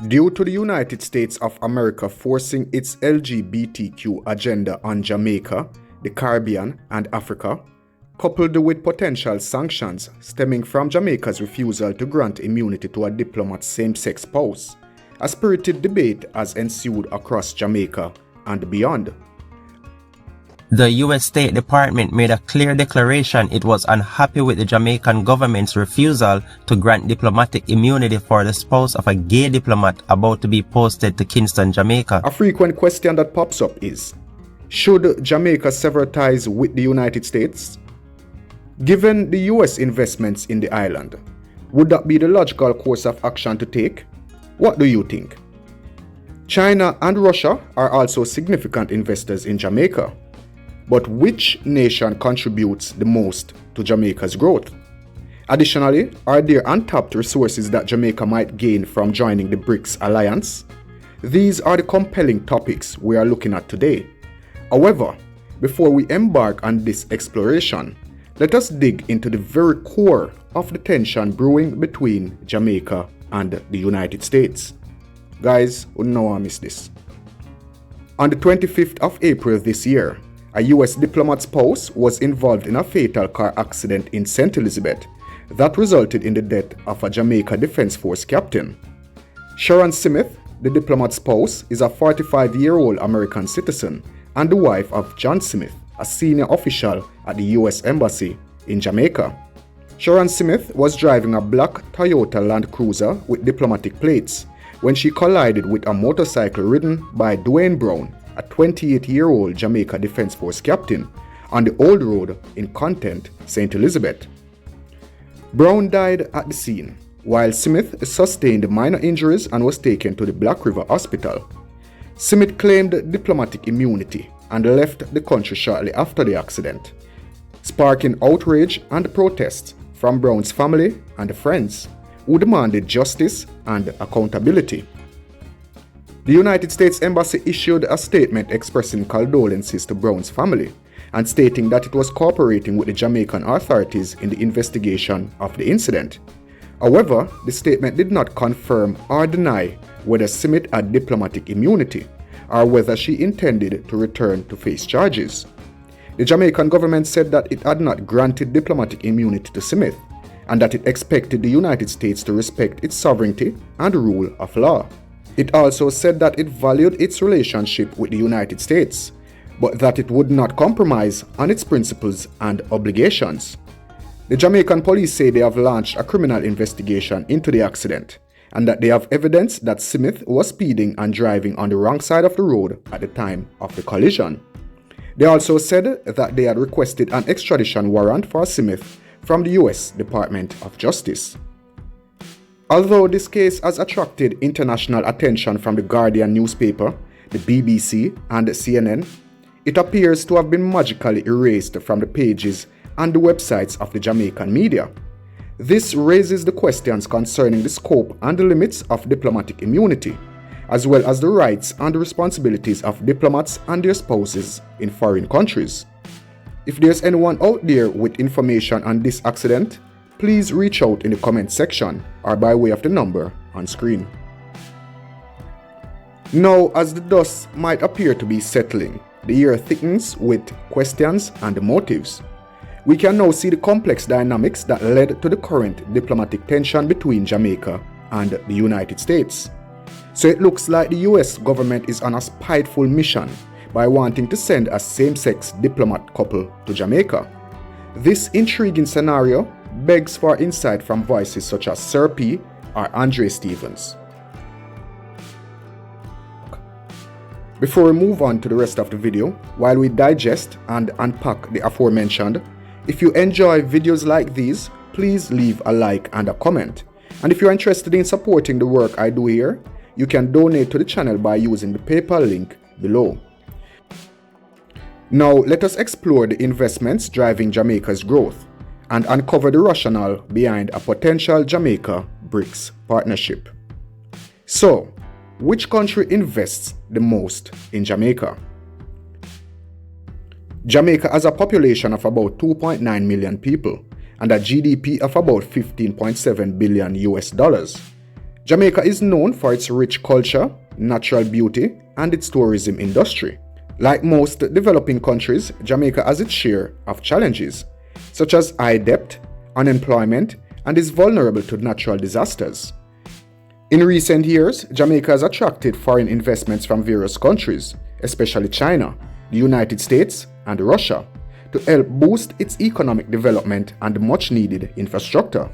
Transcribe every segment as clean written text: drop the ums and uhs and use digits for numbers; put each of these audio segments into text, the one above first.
Due to the United States of America forcing its LGBTQ agenda on Jamaica, the Caribbean, and Africa, coupled with potential sanctions stemming from Jamaica's refusal to grant immunity to a diplomat's same-sex spouse, a spirited debate has ensued across Jamaica and beyond. The U.S. State Department made a clear declaration it was unhappy with the Jamaican government's refusal to grant diplomatic immunity for the spouse of a gay diplomat about to be posted to Kingston, Jamaica. A frequent question that pops up is, should Jamaica sever ties with the United States? Given the U.S. investments in the island, would that be the logical course of action to take? What do you think? China and Russia are also significant investors in Jamaica. But which nation contributes the most to Jamaica's growth? Additionally, are there untapped resources that Jamaica might gain from joining the Brics alliance? These are the compelling topics we are looking at today. However, before we embark on this exploration, let us dig into the very core of the tension brewing between Jamaica and the United States. Guys, you know I miss this. On the 25th of April this year, a U.S. diplomat's spouse was involved in a fatal car accident in St. Elizabeth that resulted in the death of a Jamaica Defense Force captain. Sharon Smith, the diplomat's spouse, is a 45-year-old American citizen and the wife of John Smith, a senior official at the U.S. Embassy in Jamaica. Sharon Smith was driving a black Toyota Land Cruiser with diplomatic plates when she collided with a motorcycle ridden by Dwayne Brown, a 28-year-old Jamaica Defense Force captain, on the Old Road in Content, St. Elizabeth. Brown died at the scene, while Smith sustained minor injuries and was taken to the Black River Hospital. Smith claimed diplomatic immunity and left the country shortly after the accident, sparking outrage and protests from Brown's family and friends, who demanded justice and accountability. The United States Embassy issued a statement expressing condolences to Brown's family and stating that it was cooperating with the Jamaican authorities in the investigation of the incident. However, the statement did not confirm or deny whether Smith had diplomatic immunity or whether she intended to return to face charges. The Jamaican government said that it had not granted diplomatic immunity to Smith and that it expected the United States to respect its sovereignty and rule of law. It also said that it valued its relationship with the United States, but that it would not compromise on its principles and obligations. The Jamaican police say they have launched a criminal investigation into the accident and that they have evidence that Smith was speeding and driving on the wrong side of the road at the time of the collision. They also said that they had requested an extradition warrant for Smith from the U.S. Department of Justice. Although this case has attracted international attention from the Guardian newspaper, the BBC, and CNN, it appears to have been magically erased from the pages and the websites of the Jamaican media. This raises the questions concerning the scope and the limits of diplomatic immunity, as well as the rights and responsibilities of diplomats and their spouses in foreign countries. If there's anyone out there with information on this accident, please reach out in the comment section or by way of the number on screen. Now, as the dust might appear to be settling, the air thickens with questions and motives. We can now see the complex dynamics that led to the current diplomatic tension between Jamaica and the United States. So it looks like the US government is on a spiteful mission by wanting to send a same-sex diplomat couple to Jamaica. This intriguing scenario begs for insight from voices such as Sir P. or Andre Stevens. Before we move on to the rest of the video, while we digest and unpack the aforementioned, if you enjoy videos like these, please leave a like and a comment. And if you're interested in supporting the work I do here, you can donate to the channel by using the PayPal link below. Now let us explore the investments driving Jamaica's growth and uncover the rationale behind a potential Jamaica-Brics partnership. So, which country invests the most in Jamaica? Jamaica has a population of about 2.9 million people and a GDP of about $15.7 billion US. Jamaica is known for its rich culture, natural beauty, and its tourism industry. Like most developing countries, Jamaica has its share of challenges, such as high debt, unemployment, and is vulnerable to natural disasters. In recent years, Jamaica has attracted foreign investments from various countries, especially China, the United States, and Russia, to help boost its economic development and much-needed infrastructure.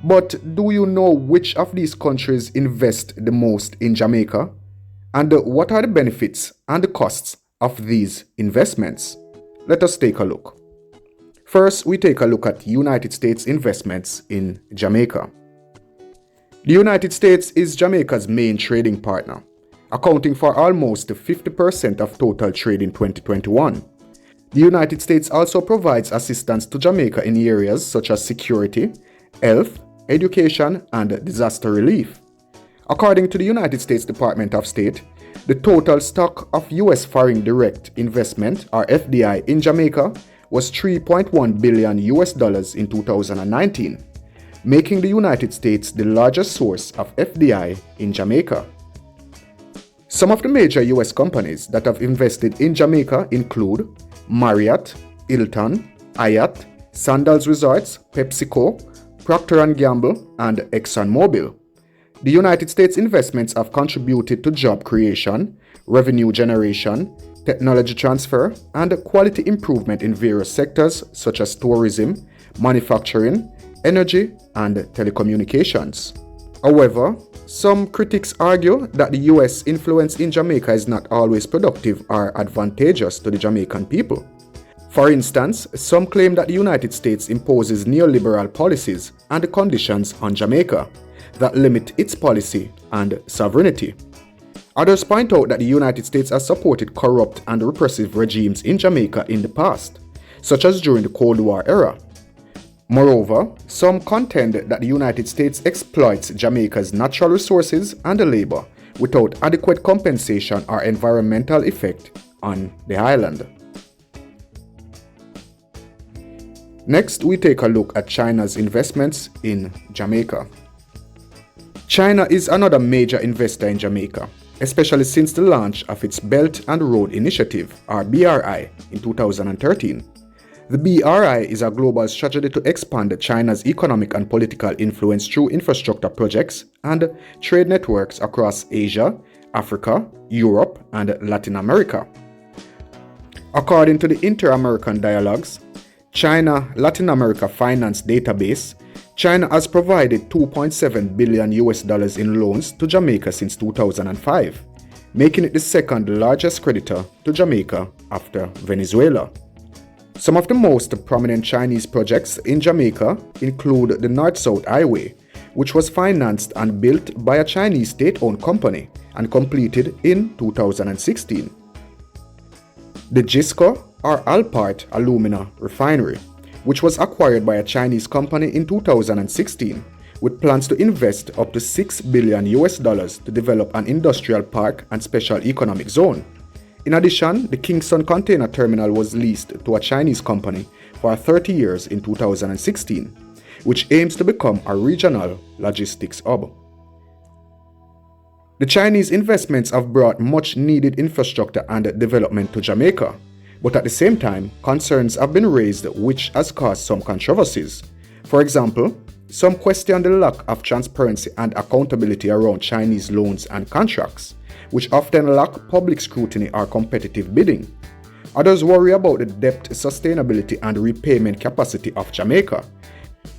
But do you know which of these countries invest the most in Jamaica? And what are the benefits and the costs of these investments? Let us take a look. First, we take a look at United States investments in Jamaica. The United States is Jamaica's main trading partner, accounting for almost 50% of total trade in 2021. The United States also provides assistance to Jamaica in areas such as security, health, education, and disaster relief. According to the United States Department of State, the total stock of U.S. foreign direct investment, or FDI, in Jamaica was $3.1 billion in 2019, making the United States the largest source of FDI in Jamaica. Some of the major U.S. companies that have invested in Jamaica include Marriott, Hilton, Hyatt, Sandals Resorts, PepsiCo, Procter & Gamble, and ExxonMobil. The United States investments have contributed to job creation, revenue generation, technology transfer, and quality improvement in various sectors such as tourism, manufacturing, energy, and telecommunications. However, some critics argue that the US influence in Jamaica is not always productive or advantageous to the Jamaican people. For instance, some claim that the United States imposes neoliberal policies and conditions on Jamaica that limit its policy and sovereignty. Others point out that the United States has supported corrupt and repressive regimes in Jamaica in the past, such as during the Cold War era. Moreover, some contend that the United States exploits Jamaica's natural resources and labor without adequate compensation or environmental effect on the island. Next, we take a look at China's investments in Jamaica. China is another major investor in Jamaica, especially since the launch of its Belt and Road Initiative, or BRI, in 2013. The BRI is a global strategy to expand China's economic and political influence through infrastructure projects and trade networks across Asia, Africa, Europe, and Latin America. According to the Inter-American Dialogues, China-Latin America Finance Database, China has provided $2.7 billion in loans to Jamaica since 2005, making it the second largest creditor to Jamaica after Venezuela. Some of the most prominent Chinese projects in Jamaica include the North-South Highway, which was financed and built by a Chinese state-owned company and completed in 2016. The Gisco or Alpart Alumina Refinery, which was acquired by a Chinese company in 2016, with plans to invest up to $6 billion to develop an industrial park and special economic zone. In addition, the Kingston Container Terminal was leased to a Chinese company for 30 years in 2016, which aims to become a regional logistics hub. The Chinese investments have brought much needed infrastructure and development to Jamaica, but at the same time, concerns have been raised which has caused some controversies. For example, some question the lack of transparency and accountability around Chinese loans and contracts, which often lack public scrutiny or competitive bidding. Others worry about the debt sustainability and repayment capacity of Jamaica,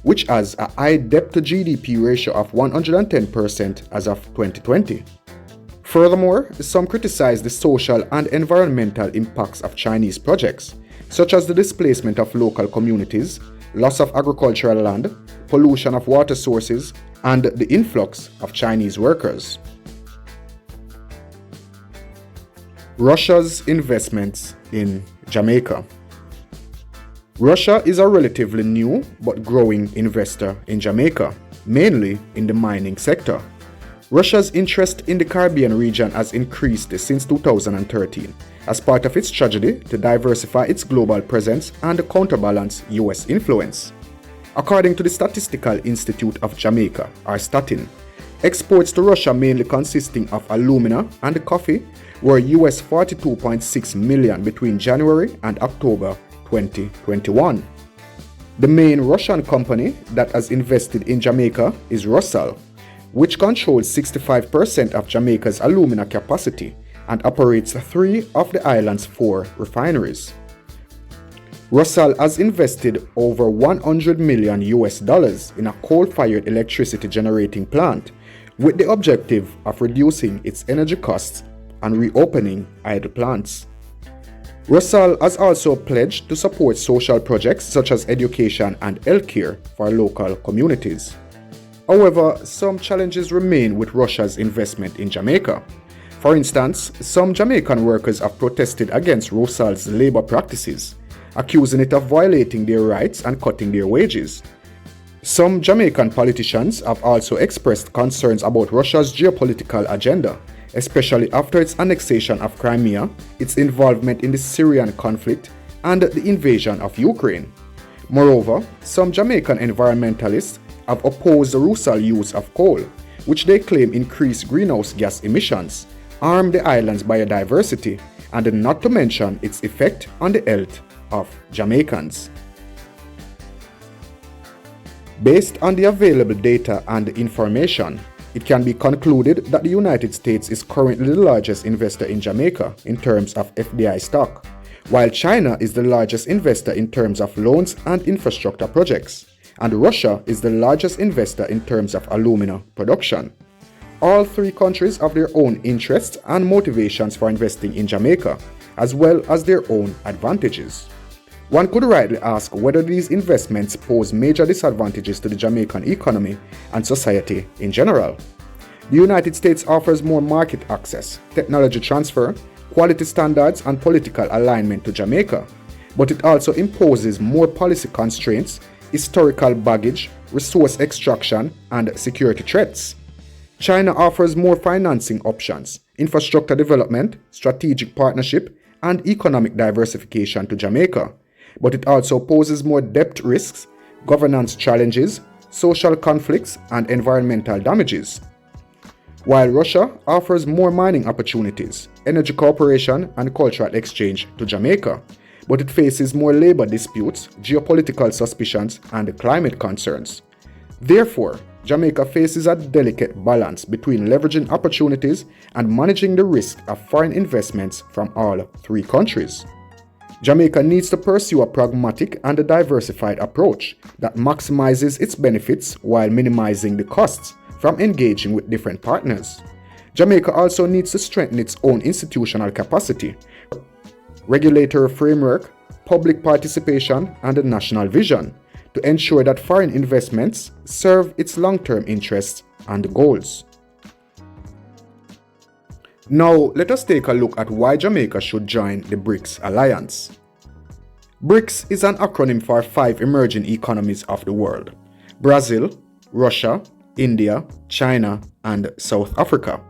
which has a high debt to GDP ratio of 110% as of 2020. Furthermore, some criticize the social and environmental impacts of Chinese projects, such as the displacement of local communities, loss of agricultural land, pollution of water sources, and the influx of Chinese workers. Russia's investments in Jamaica. Russia is a relatively new but growing investor in Jamaica, mainly in the mining sector. Russia's interest in the Caribbean region has increased since 2013 as part of its strategy to diversify its global presence and counterbalance US influence. According to the Statistical Institute of Jamaica, or STATIN, Exports to Russia, mainly consisting of alumina and coffee, were US 42.6 million between January and October 2021. The main Russian company that has invested in Jamaica is Rusal, which controls 65% of Jamaica's alumina capacity and operates 3 of the island's 4 refineries. Rusal has invested over $100 million in a coal-fired electricity generating plant with the objective of reducing its energy costs and reopening idle plants. Rusal has also pledged to support social projects such as education and healthcare for local communities. However, some challenges remain with Russia's investment in Jamaica. For instance, some Jamaican workers have protested against Rusal's labor practices, accusing it of violating their rights and cutting their wages. Some Jamaican politicians have also expressed concerns about Russia's geopolitical agenda, especially after its annexation of Crimea, its involvement in the Syrian conflict, and the invasion of Ukraine. Moreover, some Jamaican environmentalists have opposed the Rusal use of coal, which they claim increase greenhouse gas emissions, harm the island's biodiversity, and not to mention its effect on the health of Jamaicans. Based on the available data and information, it can be concluded that the United States is currently the largest investor in Jamaica in terms of FDI stock, while China is the largest investor in terms of loans and infrastructure projects, and Russia is the largest investor in terms of alumina production. All 3 countries have their own interests and motivations for investing in Jamaica, as well as their own advantages. One could rightly ask whether these investments pose major disadvantages to the Jamaican economy and society in general. The United States offers more market access, technology transfer, quality standards, and political alignment to Jamaica, but it also imposes more policy constraints, historical baggage, resource extraction, and security threats. China offers more financing options, infrastructure development, strategic partnership, and economic diversification to Jamaica, but it also poses more debt risks, governance challenges, social conflicts, and environmental damages. While Russia offers more mining opportunities, energy cooperation, and cultural exchange to Jamaica, but it faces more labor disputes, geopolitical suspicions, and climate concerns. Therefore, Jamaica faces a delicate balance between leveraging opportunities and managing the risk of foreign investments from all 3 countries. Jamaica needs to pursue a pragmatic and a diversified approach that maximizes its benefits while minimizing the costs from engaging with different partners. Jamaica also needs to strengthen its own institutional capacity, regulatory framework, public participation, and a national vision to ensure that foreign investments serve its long-term interests and goals. Now, let us take a look at why Jamaica should join the Brics alliance. Brics is an acronym for 5 emerging economies of the world: Brazil, Russia, India, China, and South Africa.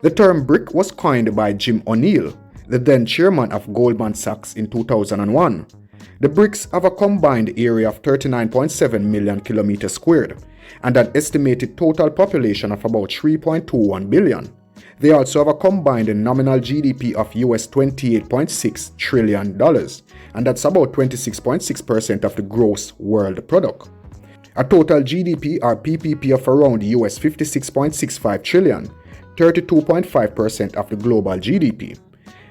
The term BRIC was coined by Jim O'Neill, the then chairman of Goldman Sachs, in 2001. The BRICS have a combined area of 39.7 million kilometers squared and an estimated total population of about 3.21 billion. They also have a combined nominal GDP of US $28.6 trillion, and that's about 26.6% of the gross world product. A total GDP or PPP of around US $56.65 trillion, 32.5% of the global GDP,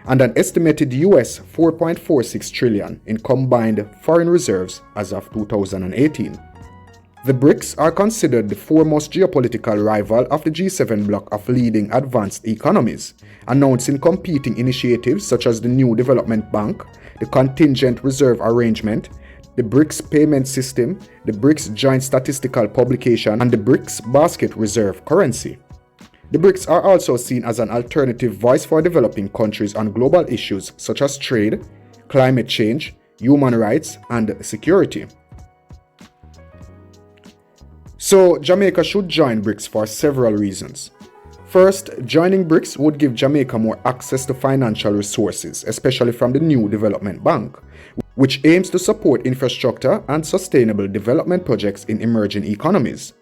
and an estimated US $4.46 trillion in combined foreign reserves as of 2018. The BRICS are considered the foremost geopolitical rival of the G7 bloc of leading advanced economies, announcing competing initiatives such as the New Development Bank, the Contingent Reserve Arrangement, the BRICS Payment System, the BRICS Joint Statistical Publication, and the BRICS Basket Reserve Currency. The BRICS are also seen as an alternative voice for developing countries on global issues such as trade, climate change, human rights, and security. So, Jamaica should join BRICS for several reasons. First, joining BRICS would give Jamaica more access to financial resources, especially from the New Development Bank, which aims to support infrastructure and sustainable development projects in emerging economies.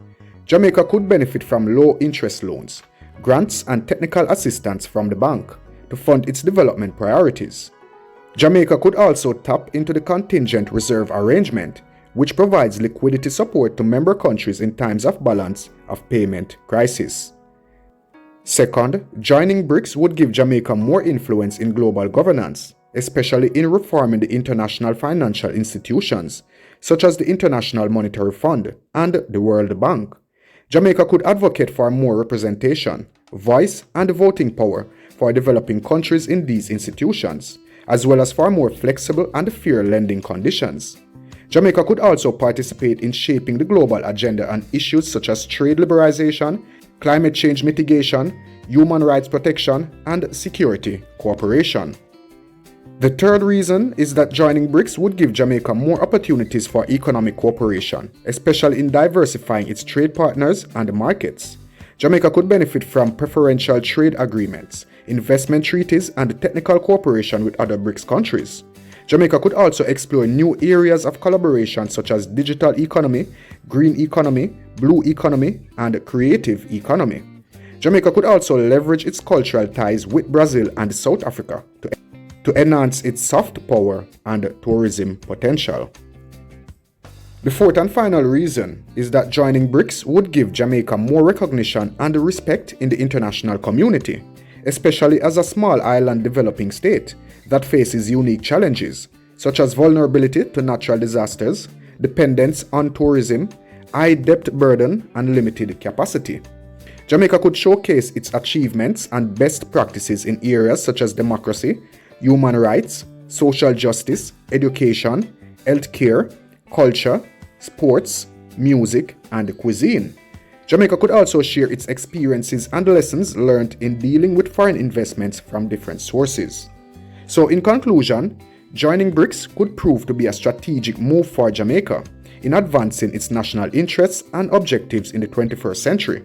Jamaica could benefit from low interest loans, grants and technical assistance from the bank to fund its development priorities. Jamaica could also tap into the contingent reserve arrangement, which provides liquidity support to member countries in times of balance of payment crisis. Second, joining Brics would give Jamaica more influence in global governance, especially in reforming the international financial institutions, such as the International Monetary Fund and the World Bank. Jamaica could advocate for more representation, voice, and voting power for developing countries in these institutions, as well as for more flexible and fair lending conditions. Jamaica could also participate in shaping the global agenda on issues such as trade liberalization, climate change mitigation, human rights protection, and security cooperation. The third reason is that joining Brics would give Jamaica more opportunities for economic cooperation, especially in diversifying its trade partners and markets. Jamaica could benefit from preferential trade agreements, investment treaties, and technical cooperation with other Brics countries. Jamaica could also explore new areas of collaboration such as digital economy, green economy, blue economy, and creative economy. Jamaica could also leverage its cultural ties with Brazil and South Africa to enhance its soft power and tourism potential. The fourth and final reason is that joining Brics would give Jamaica more recognition and respect in the international community, especially as a small island developing state that faces unique challenges, such as vulnerability to natural disasters, dependence on tourism, high debt burden, and limited capacity. Jamaica could showcase its achievements and best practices in areas such as democracy, human rights, social justice, education, healthcare, culture, sports, music, and cuisine. Jamaica could also share its experiences and lessons learned in dealing with foreign investments from different sources. So in conclusion, joining Brics could prove to be a strategic move for Jamaica in advancing its national interests and objectives in the 21st century.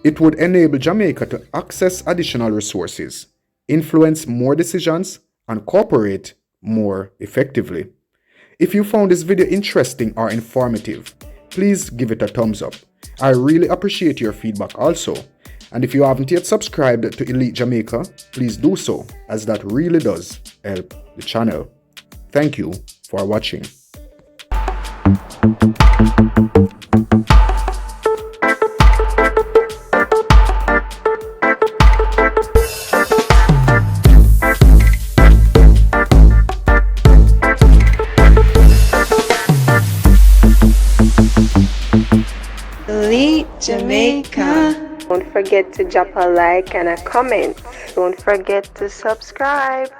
It would enable Jamaica to access additional resources, influence more decisions, and cooperate more effectively. If you found this video interesting or informative, please give it a thumbs up. I really appreciate your feedback also. And if you haven't yet subscribed to Elite Jamaica, please do so, as that really does help the channel. Thank you for watching. Elite Jamaica. Don't forget to drop a like and a comment. Don't forget to subscribe.